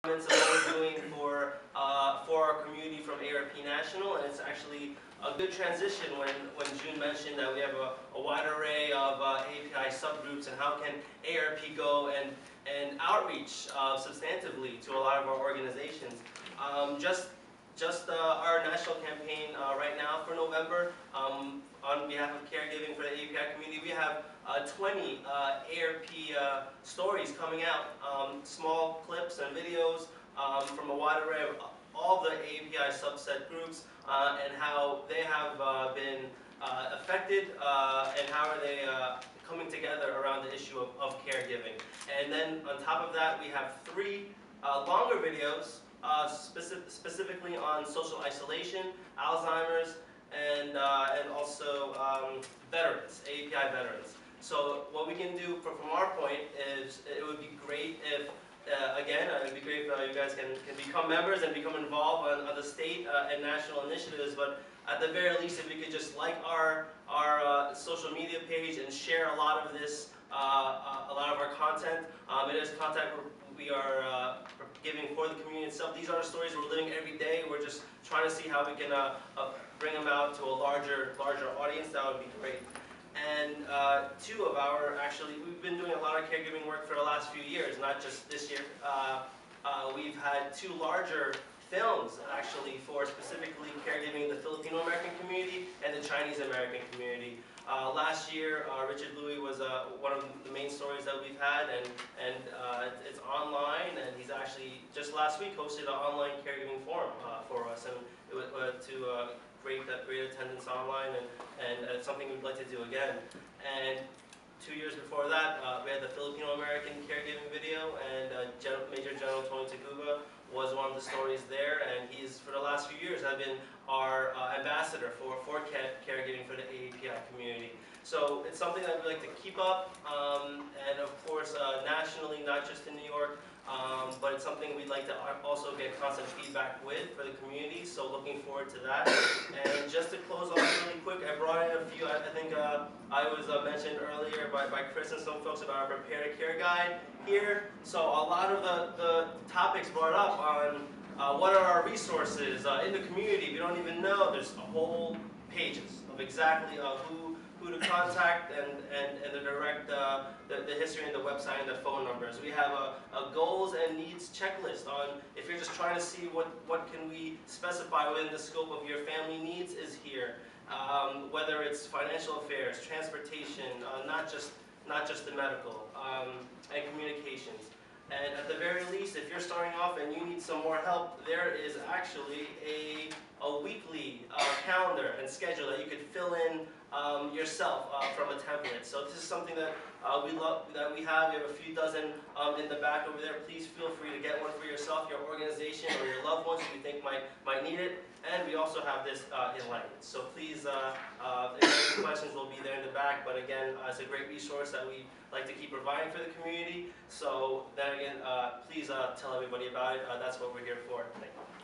of what we're doing for our community from AARP National, and it's actually a good transition when June mentioned that we have a wide array of API subgroups, and how can AARP go and outreach substantively to a lot of our organizations. Just our national campaign right now for November, on behalf of Caregiving for the API community, we have 20 AARP stories coming out, small clips and videos from a wide array of all the API subset groups, and how they have been affected, and how are they coming together around the issue of caregiving. And then on top of that, we have 3 longer videos specifically on social isolation, Alzheimer's, and also veterans, API veterans. So what we can do from our point is, it would be great if, again, it would be great if you guys can become members and become involved on the state and national initiatives, but at the very least, if we could just like our social media page and share a lot of this, a lot of our content. It is content we are giving for the community itself. These are stories we're living every day. We're just trying to see how we can bring them out to a larger audience. That would be great. And 2 of our, actually, we've been doing a lot of caregiving work for the last few years, not just this year. We've had 2 larger films, actually, for specifically caregiving in the Filipino American community and the Chinese American community. Last year, Richard Louis was one of the main stories that we've had, and it's online, and he's actually, just last week, hosted an online Caregiving Forum for us, and it was to great attendance online, and it's something we'd like to do again. And 2 years before that, we had the Filipino American caregiving video, and Major General Tony Taguba was one of the stories there, and he's, for the last few years, have been our ambassador for caregiving for the API community. So it's something that we like to keep up, and of course nationally, not just in New York, but it's something we'd like to also get constant feedback with for the community, so looking forward to that. And just to close off really quick, I brought in a few, I think I was mentioned earlier by Chris and some folks about our Prepare to Care guide here. So a lot of the topics brought up on what are our resources in the community, we don't even know. There's whole pages of exactly who to contact, and the direct, the history and the website and the phone numbers. We have a goals and needs checklist on, if you're just trying to see what can we specify within the scope of your family needs, is here. Whether it's financial affairs, transportation, not just the medical, and communications. And at the very least, if you're starting off and you need some more help, there is actually a weekly calendar and schedule that you could fill in yourself from a template. So this is something that we have. We have a few dozen in the back over there. Please feel free to get one for yourself, your organization, or your loved ones who you think might need it. And we also have this in language. So please, if any questions, will be there in the back. But again, it's a great resource that we like to keep providing for the community. So then again, please tell everybody about it. That's what we're here for. Thank you.